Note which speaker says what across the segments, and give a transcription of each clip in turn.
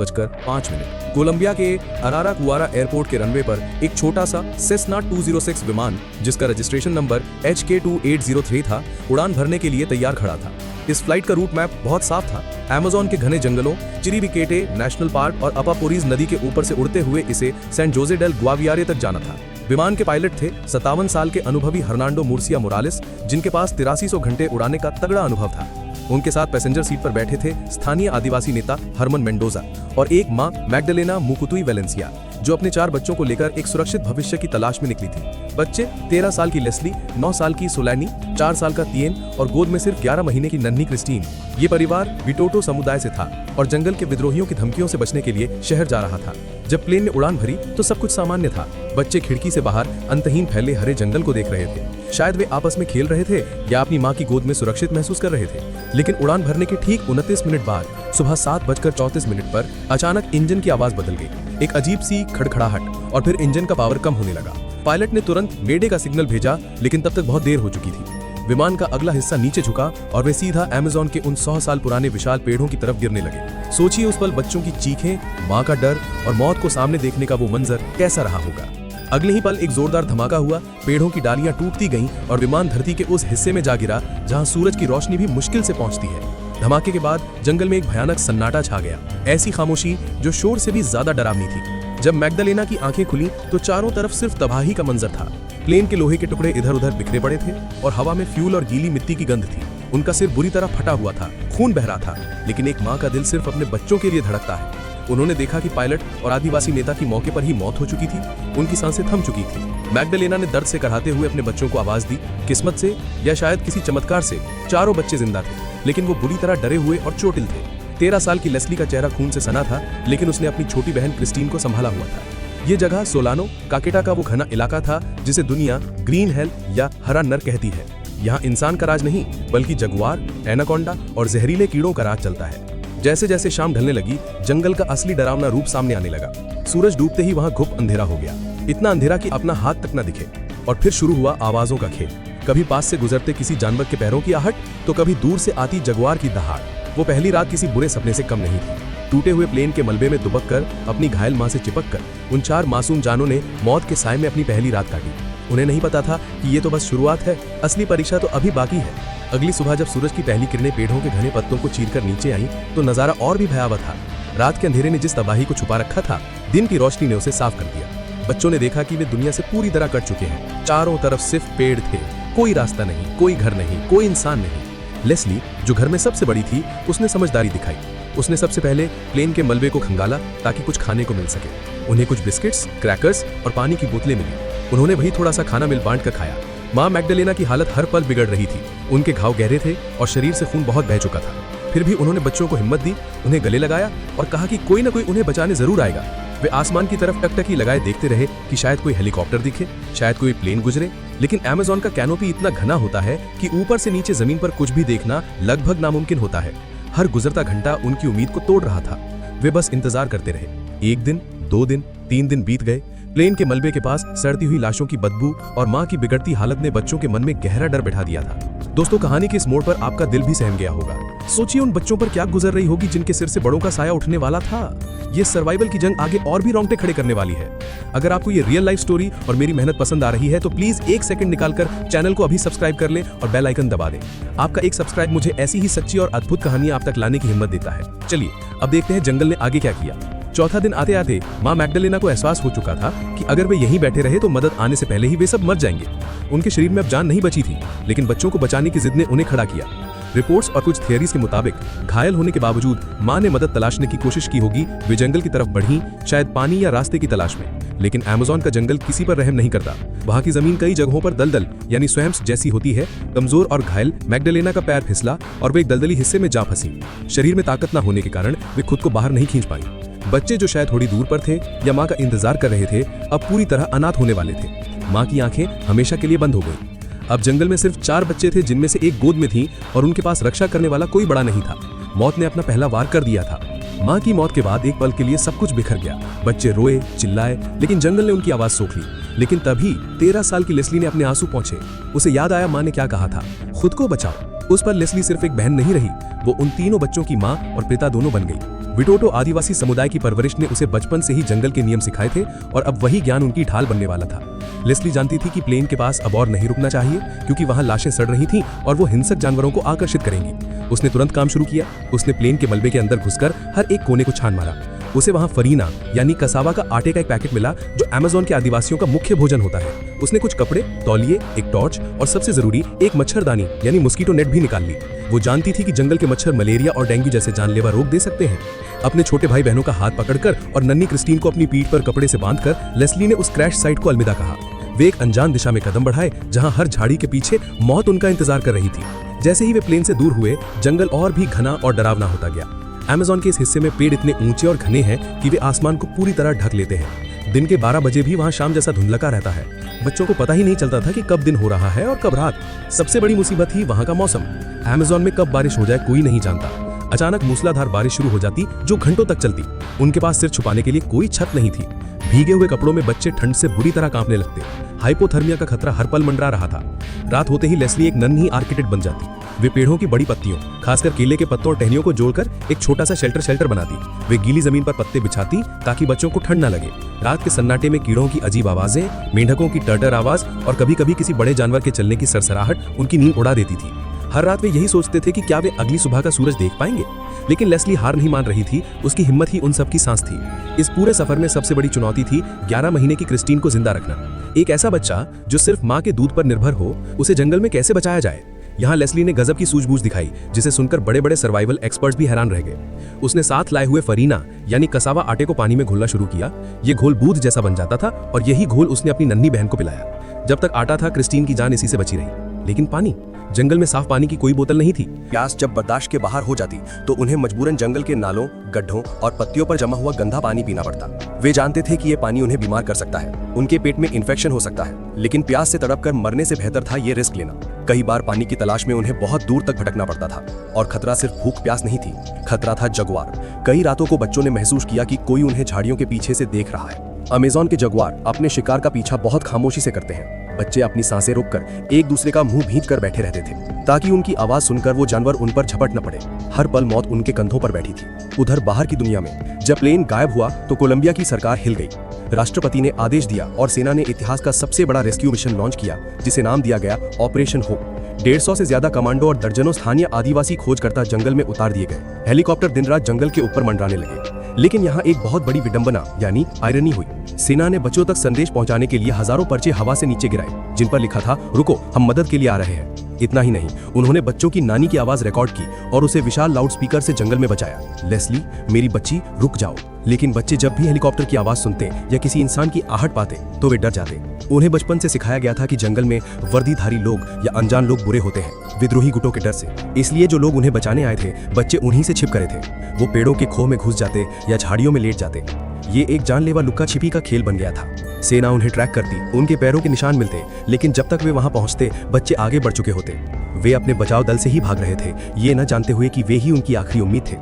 Speaker 1: 5:05 Colombia के अराराकुआरा airport के runway पर एक छोटा सा सेस्ना 206 विमान, जिसका रजिस्ट्रेशन नंबर HK2803 था, उड़ान भरने के लिए तैयार खड़ा था। इस फ्लाइट का रूट मैप बहुत साफ था। अमेज़न के घने जंगलों, चिरिबिकेटे नेशनल पार्क और अपापोरीज नदी के ऊपर से उड़ते हुए इसे सैन जोसे डेल ग्वावियारे तक जाना था। विमान के पायलट थे 57 साल के अनुभवी हर्नांडो मुर्सिया मोरालेस, जिनके पास 8300 घंटे उड़ाने का तगड़ा अनुभव था। उनके साथ पैसेंजर सीट पर बैठे थे स्थानीय आदिवासी नेता हरमन मेंडोजा और एक मां मैग्डलेना मुकुतुई वेलेंसिया, जो अपने 4 बच्चों को लेकर एक सुरक्षित भविष्य की तलाश में निकली थी। बच्चे 13 साल की लेस्ली, 9 साल की सोलैनी, 4 साल का तिएन और गोद में सिर्फ 11 महीने की नन्ही क्रिस्टीन। ये परिवार विटोटो समुदाय से था और जंगल के विद्रोहियों की धमकियों से बचने के लिए शहर जा रहा था। जब प्लेन ने उड़ान भरी तो सब कुछ सामान्य था। बच्चे खिड़की से बाहर अंतहीन फैले हरे जंगल को देख रहे थे। शायद वे आपस में खेल रहे थे या अपनी मां की गोद में सुरक्षित महसूस कर रहे थे। लेकिन उड़ान भरने के ठीक 29 मिनट बाद सुबह 7:34 पर अचानक इंजन की आवाज बदल गई। एक अजीब सी खड़खड़ाहट और फिर इंजन का पावर कम होने लगा। पायलट ने तुरंत मेडे का सिग्नल भेजा, लेकिन तब तक बहुत देर हो चुकी थी। विमान का अगला हिस्सा नीचे झुका और वे सीधा अमेज़न के उन 100 साल पुराने विशाल पेड़ों की तरफ गिरने लगे। सोचिए उस पल बच्चों की चीखें, मां का डर और मौत को सामने देखने का वो मंजर कैसा रहा होगा। अगले ही पल एक जोरदार धमाका हुआ, पेड़ों की डालियां टूटती गईं और विमान धरती के उस हिस्से में जा गिरा जहां सूरज की रोशनी भी मुश्किल से पहुंचती है। धमाके के बाद जंगल में एक भयानक सन्नाटा छा गया, ऐसी खामोशी जो शोर से भी ज्यादा डरावनी थी। जब मैग्डलेना की आंखें खुली तो चारों तरफ सिर्फ तबाही का मंजर था। प्लेन के लोहे के टुकड़े इधर उधर बिखरे पड़े थे और हवा में फ्यूल और गीली मिट्टी की गंध थी। उनका सिर बुरी तरह फटा हुआ था, खून बह रहा था, लेकिन एक माँ का दिल सिर्फ अपने बच्चों के लिए धड़कता है। उन्होंने देखा कि पायलट और आदिवासी नेता की मौके पर ही मौत हो चुकी थी। उनकी सांसें थम चुकी थी। मैग्डलेना ने दर्द से कराहते हुए अपने बच्चों को आवाज दी। किस्मत से या शायद किसी चमत्कार से चारों बच्चे जिंदा थे, लेकिन वो बुरी तरह डरे हुए और चोटिल थे। 13 साल की लेस्ली का चेहरा खून से सना था, लेकिन उसने अपनी छोटी बहन क्रिस्टीन को संभाला हुआ था। ये जगह सोलानो काकेटा का वो घना इलाका था जिसे दुनिया ग्रीन हेल या हरा नर कहती है। यहाँ इंसान का राज नहीं, बल्कि जगुआर, एनाकोंडा और जहरीले कीड़ों का राज चलता है। जैसे जैसे शाम ढलने लगी, जंगल का असली डरावना रूप सामने आने लगा। सूरज डूबते ही वहाँ घुप अंधेरा हो गया, इतना अंधेरा कि अपना हाथ तक न दिखे। और फिर शुरू हुआ आवाजों का खेल। कभी पास से गुजरते किसी जानवर के पैरों की आहट, तो कभी दूर से आती जगुआर की दहाड़। वो पहली रात किसी बुरे सपने से कम नहीं थी। टूटे हुए प्लेन के मलबे में दुबक कर, अपनी घायल मां से चिपक कर उन 4 मासूम जानों ने मौत के साए में अपनी पहली रात काटी। उन्हें नहीं पता था कि ये तो बस शुरुआत है, असली परीक्षा तो अभी बाकी है। अगली सुबह जब सूरज की पहली किरणें पेड़ों के घने पत्तों को चीरकर नीचे आईं, तो नजारा और भी भयावह था। रात के अंधेरे ने जिस तबाही को छुपा रखा था, दिन की रोशनी ने उसे साफ कर दिया। बच्चों ने देखा कि वे दुनिया से पूरी तरह कट चुके हैं। चारों तरफ सिर्फ पेड़ थे, कोई रास्ता नहीं, कोई घर नहीं, कोई इंसान नहीं। लेस्ली, जो घर में सबसे बड़ी थी, उसने समझदारी दिखाई। उसने सबसे पहले प्लेन के मलबे को खंगाला ताकि कुछ खाने को मिल सके। उन्हें कुछ बिस्किट्स, क्रैकर्स और पानी की बोतलें मिली। उन्होंने वही थोड़ा सा खाना मिल बांट कर खाया। माँ मैग्डलेना की हालत हर पल बिगड़ रही थी। उनके घाव गहरे थे और शरीर से खून बहुत बह चुका था। फिर भी उन्होंने बच्चों को हिम्मत दी, उन्हें गले लगाया और कहा कि कोई न कोई उन्हें बचाने जरूर आएगा। वे आसमान की तरफ टकटकी लगाए देखते रहे कि शायद कोई हेलीकॉप्टर दिखे, शायद कोई प्लेन गुजरे। लेकिन अमेज़न का कैनोपी इतना घना होता है कि ऊपर से नीचे जमीन पर कुछ भी देखना लगभग नामुमकिन होता है। हर गुजरता घंटा उनकी उम्मीद को तोड़ रहा था। वे बस इंतजार करते रहे। 1 दिन, 2 दिन, 3 दिन बीत गए। प्लेन के मलबे के पास सड़ती हुई लाशों की बदबू और मां की बिगड़ती हालत ने बच्चों के मन में गहरा डर बैठा दिया था। दोस्तों, कहानी के इस मोड़ पर आपका दिल भी सहम गया होगा। सोचिए उन बच्चों पर क्या गुजर रही होगी जिनके सिर से बड़ों का साया उठने वाला था। ये सर्वाइवल की जंग आगे और भी रोंगटे खड़े करने वाली है। अगर आपको ये रियल लाइफ स्टोरी और मेरी मेहनत पसंद आ रही है तो प्लीज 1 सेकंड निकालकर चैनल को अभी सब्सक्राइब कर लें और बेल आइकन दबा दें। आपका एक सब्सक्राइब मुझे ऐसी ही सच्ची और अद्भुत कहानियां आप तक लाने की हिम्मत देता है। चलिए अब देखते हैं जंगल ने आगे क्या किया। चौथा दिन आते आते माँ मैग्डलेना को एहसास हो चुका था कि अगर वे यहीं बैठे रहे तो मदद आने से पहले ही वे सब मर जाएंगे। उनके शरीर में अब जान नहीं बची थी, लेकिन बच्चों को बचाने की जिद ने उन्हें खड़ा किया। रिपोर्ट्स और कुछ थियरीज के मुताबिक घायल होने के बावजूद माँ ने मदद तलाशने की कोशिश की होगी। वे जंगल की तरफ बढ़ी, शायद पानी या रास्ते की तलाश में। लेकिन अमेज़न का जंगल किसी पर रहम नहीं करता। वहाँ की जमीन कई जगहों पर दलदल यानी स्वयम्स जैसी होती है। कमजोर और घायल मैग्डलेना का पैर फिसला और वे एक दलदली हिस्से में जा फंसी। शरीर में ताकत न होने के कारण वे खुद को बाहर नहीं खींच पाई। बच्चे जो शायद थोड़ी दूर पर थे या माँ का इंतजार कर रहे थे, अब पूरी तरह अनाथ होने वाले थे। माँ की आंखें हमेशा के लिए बंद हो गई। अब जंगल में सिर्फ 4 बच्चे थे, जिनमें से एक गोद में थी और उनके पास रक्षा करने वाला कोई बड़ा नहीं था। मौत ने अपना पहला वार कर दिया था। माँ की मौत के बाद एक पल के लिए सब कुछ बिखर गया। बच्चे रोए, चिल्लाए, लेकिन जंगल ने उनकी आवाज सोख ली। लेकिन तभी 13 साल की लेस्ली ने अपने आंसू पोंछे। उसे याद आया माँ ने क्या कहा था, खुद को बचाओ। उस पर लेस्ली सिर्फ एक बहन नहीं रही, वो उन तीनों बच्चों की माँ और पिता दोनों बन गई। विटोटो आदिवासी समुदाय की परवरिश ने उसे बचपन से ही जंगल के नियम सिखाए थे और अब वही ज्ञान उनकी ढाल बनने वाला था। लेस्ली जानती थी कि प्लेन के पास अब और नहीं रुकना चाहिए, क्योंकि वहां लाशें सड़ रही थीं और वो हिंसक जानवरों को आकर्षित करेंगी। उसने तुरंत काम शुरू किया। उसने प्लेन के मलबे के अंदर घुसकर हर एक कोने को छान मारा। उसे वहां फरीना यानी कसावा का आटे का एक पैकेट मिला, जो अमेज़न के आदिवासियों का मुख्य भोजन होता है। उसने कुछ कपड़े, तौलिए, एक टॉर्च और सबसे जरूरी एक मच्छरदानी यानी मस्कीटो नेट भी निकाल ली। वो जानती थी कि जंगल के मच्छर मलेरिया और डेंगू जैसे जानलेवा रोग दे सकते हैं। अपने छोटे भाई बहनों का हाथ पकड़कर और नन्ही क्रिस्टीन को अपनी पीठ पर कपड़े से बांधकर लेस्ली ने उस क्रैश साइट को अलविदा कहा। वे एक अनजान दिशा में कदम बढ़ाए, जहां हर झाड़ी के पीछे मौत उनका इंतजार कर रही थी। जैसे ही वे प्लेन से दूर हुए, जंगल और भी घना और डरावना होता गया। अमेज़न के इस हिस्से में पेड़ इतने ऊंचे और घने हैं कि वे आसमान को पूरी तरह ढक लेते हैं। दिन के 12 बजे भी वहां शाम जैसा धुंधलका रहता है। बच्चों को पता ही नहीं चलता था कि कब दिन हो रहा है और कब रात। सबसे बड़ी मुसीबत ही वहां का मौसम। अमेज़न में कब बारिश हो जाए कोई नहीं जानता। अचानक मूसलाधार बारिश शुरू हो जाती, जो घंटों तक चलती। उनके पास सिर छुपाने के लिए कोई छत नहीं थी। भीगे हुए कपड़ों में बच्चे ठंड से बुरी तरह कांपने लगते। हाइपोथर्मिया का खतरा हर पल मंडरा रहा था। रात होते ही लेस्ली एक नन्ही आर्किटेक्ट बन जाती। वे पेड़ों की बड़ी पत्तियों, खासकर केले के पत्तों और टहनियों को जोड़कर एक छोटा सा शेल्टर बनाती। वे गीली जमीन पर पत्ते बिछाती ताकि बच्चों को ठंड न लगे। रात के सन्नाटे में कीड़ों की अजीब आवाजें, मेंढकों की टर्टर आवाज और कभी कभी किसी बड़े जानवर के चलने की सरसराहट उनकी नींद उड़ा देती थी। हर रात वे यही सोचते थे कि क्या वे अगली सुबह का सूरज देख पाएंगे। लेकिन लेस्ली हार नहीं मान रही थी। उसकी हिम्मत ही उन सब की सांस थी। इस पूरे सफर में सबसे बड़ी चुनौती थी 11 महीने की क्रिस्टीन को जिंदा रखना। एक ऐसा बच्चा जो सिर्फ माँ के दूध पर निर्भर हो, उसे जंगल में कैसे बचाया जाए। यहाँ लेस्ली ने गजब की सूझबूझ दिखाई, जिसे सुनकर बड़े बड़े सर्वाइवल एक्सपर्ट्स भी हैरान रह गए। उसने साथ लाए हुए फरीना यानी कसावा आटे को पानी में घोलना शुरू किया। ये घोल दूध जैसा बन जाता था और यही घोल उसने अपनी नन्ही बहन को पिलाया। जब तक आटा था, क्रिस्टीन की जान इसी से बची रही। लेकिन पानी, जंगल में साफ पानी की कोई बोतल नहीं थी।
Speaker 2: प्यास जब बर्दाश्त के बाहर हो जाती तो उन्हें मजबूरन जंगल के नालों, गड्ढों और पत्तियों पर जमा हुआ गंदा पानी पीना पड़ता। वे जानते थे कि ये पानी उन्हें बीमार कर सकता है, उनके पेट में इन्फेक्शन हो सकता है, लेकिन प्यास से तड़प कर मरने से बेहतर था ये रिस्क लेना। कई बार पानी की तलाश में उन्हें बहुत दूर तक भटकना पड़ता था। और खतरा सिर्फ भूख प्यास नहीं थी, खतरा था जगुआर। कई रातों को बच्चों ने महसूस किया कि कोई उन्हें झाड़ियों के पीछे से देख रहा है। अमेज़न के जगुआर अपने शिकार का पीछा बहुत खामोशी से करते हैं। बच्चे अपनी सांसें रोककर एक दूसरे का मुंह भींच कर बैठे रहते थे, ताकि उनकी आवाज सुनकर वो जानवर उन पर झपट न पड़े। हर पल मौत उनके कंधों पर बैठी थी। उधर बाहर की दुनिया में जब प्लेन गायब हुआ तो कोलंबिया की सरकार हिल गई। राष्ट्रपति ने आदेश दिया और सेना ने इतिहास का सबसे बड़ा रेस्क्यू मिशन लॉन्च किया, जिसे नाम दिया गया ऑपरेशन होप। 150 से ज्यादा कमांडो और दर्जनों स्थानीय आदिवासी खोजकर्ता जंगल में उतार दिए गए। हेलीकॉप्टर दिन रात जंगल के ऊपर मंडराने लगे। लेकिन यहाँ एक बहुत बड़ी विडंबना यानी आयरनी हुई। सेना ने बच्चों तक संदेश पहुंचाने के लिए हजारों पर्चे हवा से नीचे गिराए, जिन पर लिखा था, रुको, हम मदद के लिए आ रहे हैं। इतना ही नहीं, उन्होंने बच्चों की नानी की आवाज रिकॉर्ड की और उसे विशाल लाउडस्पीकर से जंगल में बचाया। लेस्ली, मेरी बच्ची, रुक जाओ। लेकिन बच्चे जब भी हेलीकॉप्टर की आवाज सुनते या किसी इंसान की आहट पाते तो वे डर जाते। उन्हें बचपन से सिखाया गया था कि जंगल में वर्दीधारी लोग या अनजान लोग बुरे होते हैं, विद्रोही गुटों के डर से। इसलिए जो लोग उन्हें बचाने आए थे, बच्चे उन्हीं से छिप करे थे। वो पेड़ों के खोह में घुस जाते या झाड़ियों में लेट जाते। ये एक जानलेवा लुक्का छिपी का खेल बन गया था। सेना उन्हें ट्रैक करती, उनके पैरों के निशान मिलते, लेकिन जब तक वे वहां पहुंचते, बच्चे आगे बढ़ चुके होते। वे अपने बचाव दल से ही भाग रहे थे, ये न जानते हुए कि वे ही उनकी आखिरी उम्मीद थे।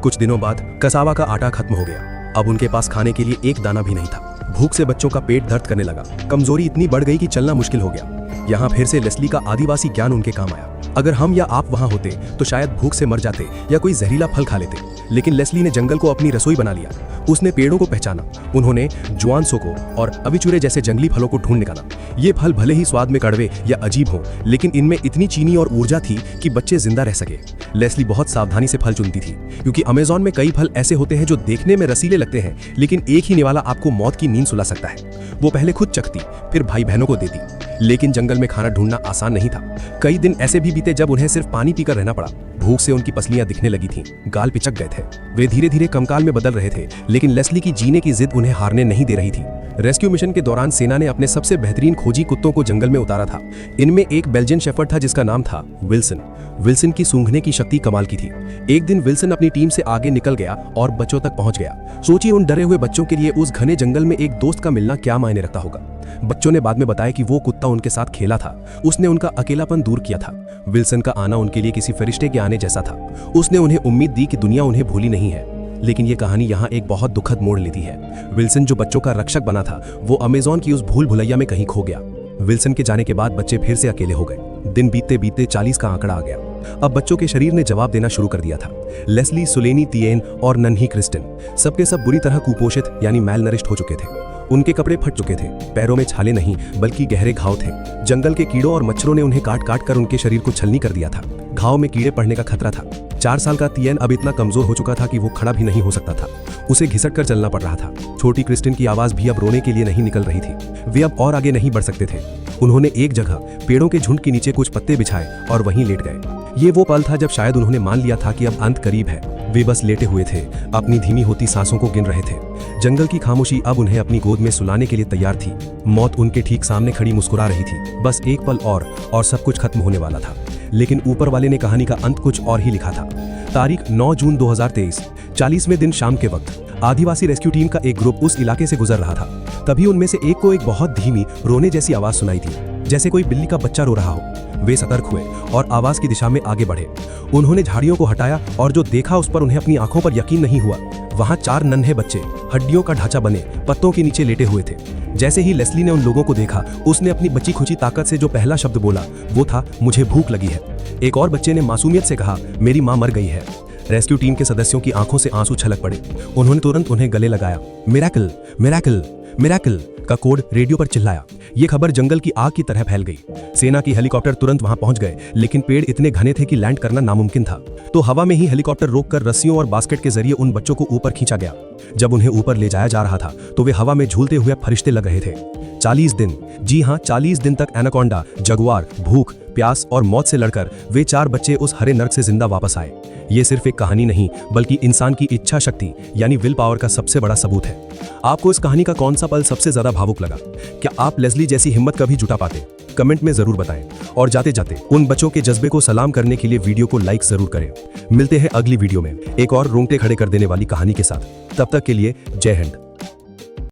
Speaker 2: कुछ दिनों बाद कसावा का आटा खत्म हो गया। अब उनके पास खाने के लिए एक दाना भी नहीं था। भूख से बच्चों का पेट दर्द करने लगा। कमजोरी इतनी बढ़ गई कि चलना मुश्किल हो गया। यहाँ फिर से लेस्ली का आदिवासी ज्ञान उनके काम आया। अगर हम या आप वहां होते तो शायद भूख से मर जाते या कोई जहरीला फल खा लेते। लेकिन लेस्ली ने जंगल को अपनी रसोई बना लिया। उसने पेड़ों को पहचाना। उन्होंने जुआनसोको और अविचुरे जैसे जंगली फलों को ढूंढ निकाला। ये फल भले ही स्वाद में कड़वे या अजीब हो, लेकिन इनमें इतनी चीनी और ऊर्जा थी कि बच्चे जिंदा रह सके। लेस्ली बहुत सावधानी से फल चुनती थी, क्योंकि अमेज़न में कई फल ऐसे होते हैं जो देखने में रसीले लगते हैं, लेकिन एक ही निवाला आपको मौत की नींद सुला सकता है। वो पहले खुद चखती, फिर भाई बहनों को देती। लेकिन जंगल में खाना ढूंढना आसान नहीं था। कई दिन ऐसे भी बीते जब उन्हें सिर्फ पानी पीकर रहना पड़ा। भूख से उनकी पसलियां दिखने लगी थीं, गाल पिचक गए थे। वे धीरे धीरे कंकाल में बदल रहे थे, लेकिन लेस्ली की जीने की जिद उन्हें हारने नहीं दे रही थी। रेस्क्यू मिशन के दौरान सेना ने अपने सबसे बेहतरीन खोजी कुत्तों को जंगल में उतारा था। इनमें एक बेल्जियन शेफर्ड था जिसका नाम था विल्सन। विल्सन की सूंघने की शक्ति कमाल की थी। एक दिन विल्सन अपनी टीम से आगे निकल गया और बच्चों तक पहुंच गया। सोचिए, उन डरे हुए बच्चों के लिए उस घने जंगल में एक दोस्त का मिलना क्या मायने रखता होगा। बच्चों ने बाद में बताया कि वो कुत्ता उनके साथ खेला था। उसने उनका अकेलापन दूर किया था। विल्सन का आना उनके लिए किसी फरिश्ते के आने जैसा था। उसने उन्हें उम्मीद दी कि दुनिया उन्हें भूली नहीं है। लेकिन ये कहानी यहाँ एक बहुत दुखद मोड़ लेती है। विल्सन जो बच्चों का रक्षक बना था, वो अमेज़न की उस भूल भुलैया में कहीं खो गया। विल्सन के जाने के बाद बच्चे फिर से अकेले हो गए। दिन बीतते बीतते 40 का आंकड़ा आ गया। अब बच्चों के शरीर ने जवाब देना शुरू कर दिया था। लेस्ली, सुलेनी, तिएन और नन्ही क्रिस्टिन सबके सब बुरी तरह कुपोषित यानी मैलनरिश्ड हो चुके थे। उनके कपड़े फट चुके थे, पैरों में छाले नहीं बल्कि गहरे घाव थे। जंगल के कीड़ों और मच्छरों ने उन्हें काट काट कर उनके शरीर को छलनी कर दिया था। घाव में कीड़े पड़ने का खतरा था। 4 साल का तिएन अब इतना कमजोर हो चुका था कि वो खड़ा भी नहीं हो सकता था। उसे घिसट कर चलना पड़ रहा था। छोटी क्रिस्टिन की आवाज भी अब रोने के लिए नहीं निकल रही थी। वे अब और आगे नहीं बढ़ सकते थे। उन्होंने एक जगह पेड़ों के झुंड के नीचे कुछ पत्ते बिछाए और वहीं लेट गए। ये वो पल था जब शायद उन्होंने मान लिया था कि अब अंत करीब है। वे बस लेटे हुए थे, अपनी धीमी होती सांसों को गिन रहे थे। जंगल की खामोशी अब उन्हें अपनी गोद में सुलाने के लिए तैयार थी। मौत उनके ठीक सामने खड़ी मुस्कुरा रही थी। बस एक पल और सब कुछ खत्म होने वाला था। लेकिन ऊपर वाले ने कहानी का अंत कुछ और ही लिखा था। तारीख 9 जून 2023, 40वें दिन शाम के वक्त आदिवासी रेस्क्यू टीम का एक ग्रुप उस इलाके से गुजर रहा था। तभी उनमें से एक को एक बहुत धीमी रोने जैसी आवाज सुनाई थी, जैसे कोई बिल्ली का बच्चा रो रहा हो। वे सतर्क हुए और आवाज की दिशा में आगे बढ़े। उन्होंने झाड़ियों को हटाया और जो देखा उस पर उन्हें अपनी आंखों पर यकीन नहीं हुआ। वहां 4 नन्हे बच्चे हड्डियों का ढांचा बने पत्तों के नीचे लेटे हुए थे। जैसे ही लेस्ली ने उन लोगों को देखा, उसने अपनी बची खुची ताकत से जो पहला शब्द बोला वो था, मुझे भूख लगी है। एक और बच्चे ने मासूमियत से कहा, मेरी मां मर गई है। रेस्क्यू टीम के सदस्यों की आंखों से आंसू छलक पड़े। उन्होंने तुरंत उन्हें गले लगाया। मिरेकल, मिरेकल, मिरेकल का कोड रेडियो पर चिल्लाया। ये खबर जंगल की आग की तरह फैल गई। सेना की हेलीकॉप्टर तुरंत वहां पहुंच गए, लेकिन पेड़ इतने घने थे कि लैंड करना नामुमकिन था। तो हवा में ही हेलीकॉप्टर रोककर रस्सियों और बास्केट के जरिए उन बच्चों को ऊपर खींचा गया। जब उन्हें ऊपर ले जाया जा रहा था तो वे हवा में झूलते हुए फरिश्ते लग रहे थे। 40 दिन, जी हाँ 40 दिन तक एनाकोंडा, जगुआर, भूख, प्यास और मौत से लड़कर वे 4 बच्चे उस हरे नर्क से जिंदा वापस आए। ये सिर्फ एक कहानी नहीं बल्कि इंसान की इच्छा शक्ति यानी विल पावर का सबसे बड़ा सबूत है। आपको इस कहानी का कौन सा पल सबसे ज्यादा भावुक लगा? क्या आप लेस्ली जैसी हिम्मत कभी जुटा पाते? कमेंट में जरूर बताएं। और जाते जाते उन बच्चों के जज्बे को सलाम करने के लिए वीडियो को लाइक जरूर करें। मिलते हैं अगली वीडियो में एक और रोंगटे खड़े कर देने वाली कहानी के साथ। तब तक के लिए जय हिंद।